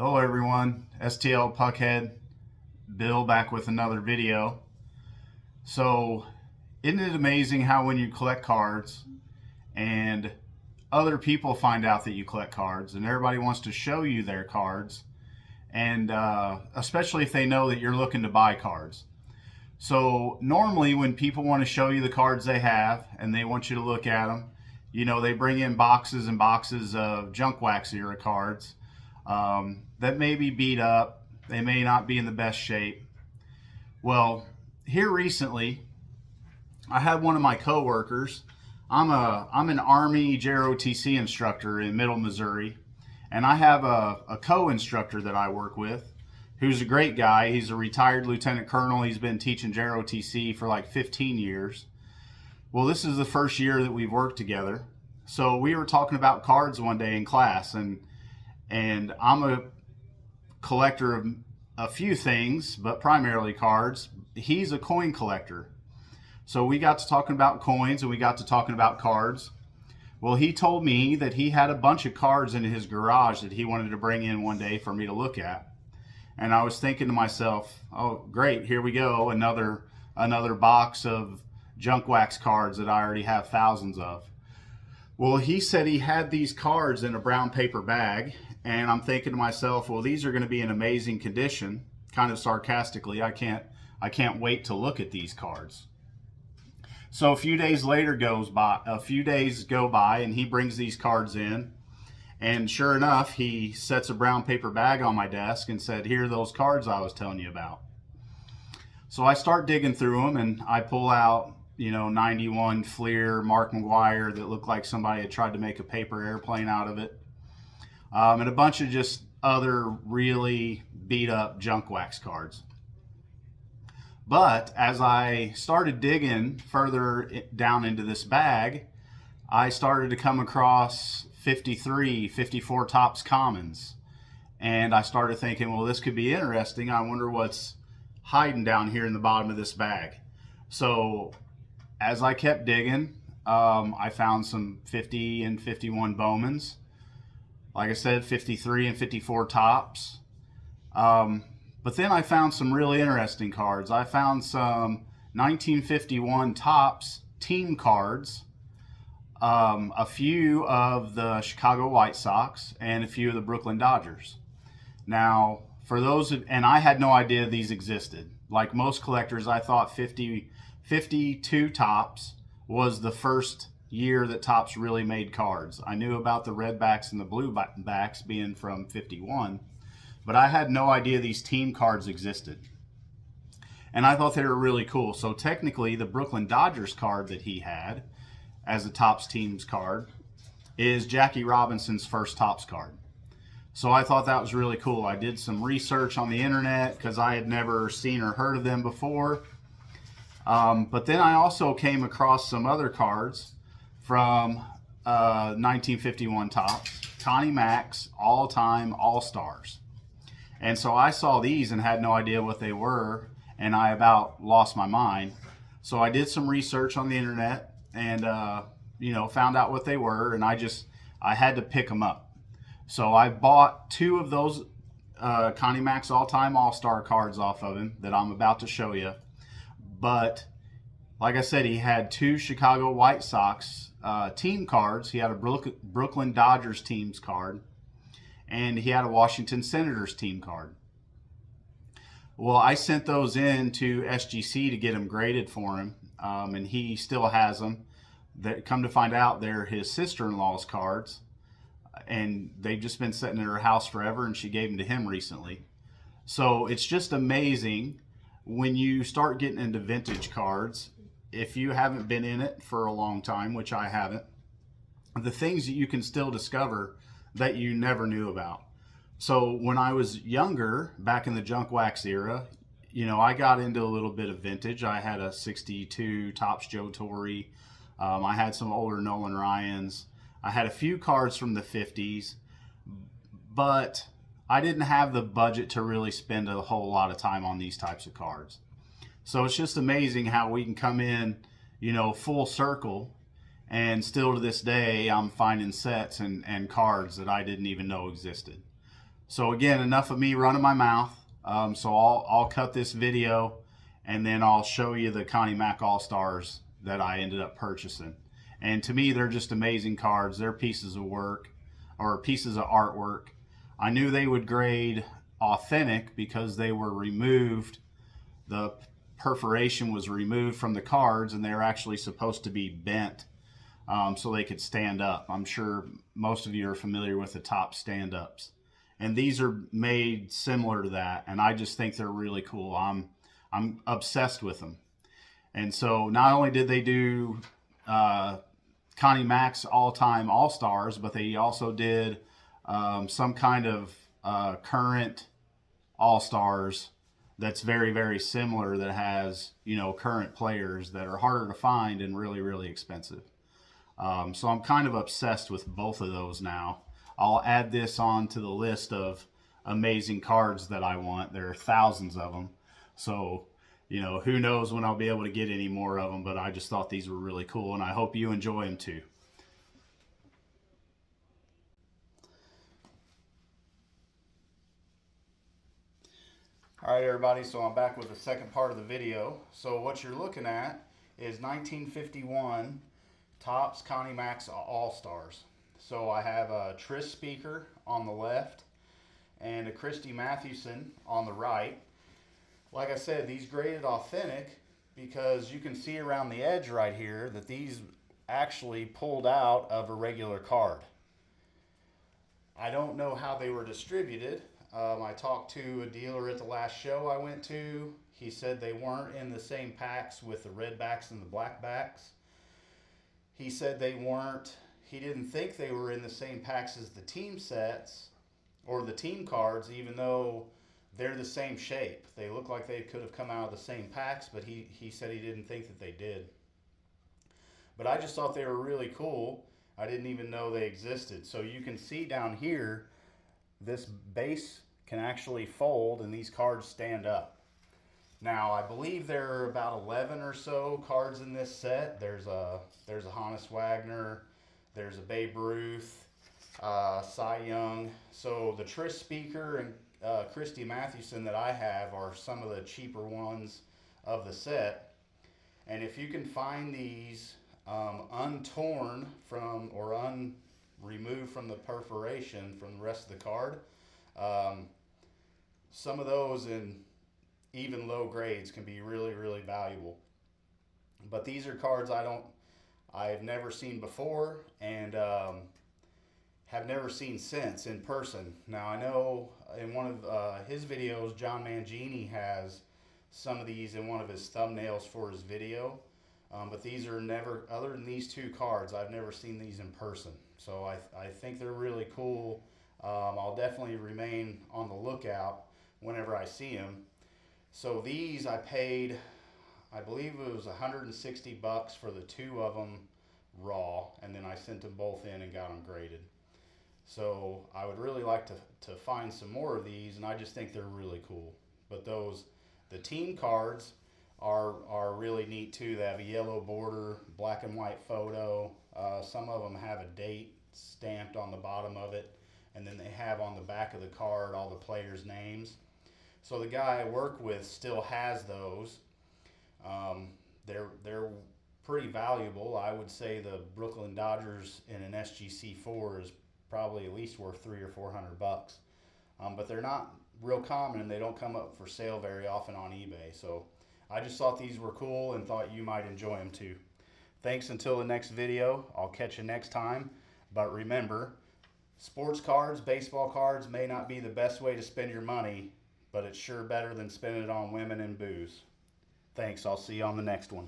Hello everyone, STL Puckhead, Bill back with another video. So, isn't it amazing how when you collect cards and other people find out that you collect cards and everybody wants to show you their cards, and especially if they know that you're looking to buy cards. So normally when people want to show you the cards they have and they want you to look at them, they bring in boxes and boxes of junk wax era cards that may be beat up. They may not be in the best shape. Well, here recently, I had one of my coworkers. I'm an Army JROTC instructor in Middle Missouri, and I have a co-instructor that I work with who's a great guy. He's a retired lieutenant colonel. He's been teaching JROTC for like 15 years. Well, this is the first year that we've worked together. So we were talking about cards one day in class, and I'm a collector of a few things, but primarily cards. He's a coin collector. So we got to talking about coins and we got to talking about cards. Well, he told me that he had a bunch of cards in his garage that he wanted to bring in one day for me to look at. And I was thinking to myself, oh, great, here we go, another box of junk wax cards that I already have thousands of. Well, he said he had these cards in a brown paper bag, and I'm thinking to myself, well, these are going to be in amazing condition. Kind of sarcastically, I can't wait to look at these cards. So a few days go by, and he brings these cards in, and sure enough, he sets a brown paper bag on my desk and said, "Here are those cards I was telling you about." So I start digging through them, and I pull out 91 Fleer Mark McGuire that looked like somebody had tried to make a paper airplane out of it, and a bunch of just other really beat up junk wax cards. But as I started digging further down into this bag, I started to come across 53, 54 Topps Commons. And I started thinking, well, this could be interesting. I wonder what's hiding down here in the bottom of this bag. So as I kept digging, I found some 50 and 51 Bowmans. Like I said, 53 and 54 Topps. But then I found some really interesting cards. I found some 1951 Topps team cards, a few of the Chicago White Sox, and a few of the Brooklyn Dodgers. Now, and I had no idea these existed. Like most collectors, I thought 52 Topps was the first year that Topps really made cards. I knew about the red backs and the blue backs being from 51. But I had no idea these team cards existed. And I thought they were really cool. So technically, the Brooklyn Dodgers card that he had as a Topps teams card is Jackie Robinson's first Topps card. So I thought that was really cool. I did some research on the internet because I had never seen or heard of them before. But then I also came across some other cards from 1951 Topps, Connie Mack's all-time All-Stars. And so I saw these and had no idea what they were, and I about lost my mind. So I did some research on the internet and, found out what they were, and I had to pick them up. So I bought two of those Connie Mack's all-time All-Star cards off of him that I'm about to show you. But like I said, he had two Chicago White Sox team cards. He had a Brooklyn Dodgers teams card, and he had a Washington Senators team card. Well, I sent those in to SGC to get them graded for him, and he still has them. Come to find out, they're his sister-in-law's cards, and they've just been sitting in her house forever, and she gave them to him recently. So it's just amazing when you start getting into vintage cards, if you haven't been in it for a long time, which I haven't, the things that you can still discover that you never knew about. So when I was younger, back in the junk wax era, I got into a little bit of vintage. I had a 62 Topps Joe Torre. I had some older Nolan Ryans. I had a few cards from the 50s, but I didn't have the budget to really spend a whole lot of time on these types of cards. So it's just amazing how we can come in, full circle. And still to this day, I'm finding sets and cards that I didn't even know existed. So again, enough of me running my mouth. So I'll cut this video, and then I'll show you the Connie Mack All Stars that I ended up purchasing. And to me, they're just amazing cards. They're pieces of work, or pieces of artwork. I knew they would grade authentic because they were removed. The perforation was removed from the cards, and they were actually supposed to be bent so they could stand up. I'm sure most of you are familiar with the top stand-ups. And these are made similar to that, and I just think they're really cool. I'm obsessed with them. And so not only did they do Connie Mack's all-time All-Stars, but they also did some kind of current All-Stars that's very, very similar, that has, you know, current players that are harder to find and really, really expensive. So I'm kind of obsessed with both of those now. I'll add this on to the list of amazing cards that I want. There are thousands of them. So, you know, who knows when I'll be able to get any more of them, but I just thought these were really cool, and I hope you enjoy them too. All right, everybody, so I'm back with the second part of the video. So what you're looking at is 1951 Topps Connie Mack's All-Stars. So I have a Tris Speaker on the left and a Christy Mathewson on the right. Like I said, these graded authentic because you can see around the edge right here that these actually pulled out of a regular card. I don't know how they were distributed. I talked to a dealer at the last show I went to. He said they weren't in the same packs with the red backs and the black backs. He said they weren't, he didn't think they were in the same packs as the team sets or the team cards, even though they're the same shape. They look like they could have come out of the same packs, but he said he didn't think that they did. But I just thought they were really cool. I didn't even know they existed. So you can see down here, this base can actually fold and these cards stand up. Now, I believe there are about 11 or so cards in this set. There's a Honus Wagner, there's a Babe Ruth, Cy Young. So the Tris Speaker and Christy Mathewson that I have are some of the cheaper ones of the set. And if you can find these untorn from or removed from the perforation from the rest of the card, some of those in even low grades can be really, really valuable. But these are cards I've never seen before and have never seen since in person. Now I know in one of his videos, John Mangini has some of these in one of his thumbnails for his video. But these are never, other than these two cards, I've never seen these in person. So I think they're really cool. I'll definitely remain on the lookout whenever I see them. So these I paid, I believe it was $160 for the two of them raw, and then I sent them both in and got them graded. So I would really like to find some more of these, and I just think they're really cool. But the team cards are really neat too. They have a yellow border, black and white photo. Some of them have a date stamped on the bottom of it, and then they have on the back of the card all the players' names. So the guy I work with still has those. They're pretty valuable. I would say the Brooklyn Dodgers in an SGC4 is probably at least worth $300 or $400. But they're not real common, and they don't come up for sale very often on eBay. So I just thought these were cool and thought you might enjoy them too. Thanks until the next video. I'll catch you next time. But remember, sports cards, baseball cards may not be the best way to spend your money, but it's sure better than spending it on women and booze. Thanks. I'll see you on the next one.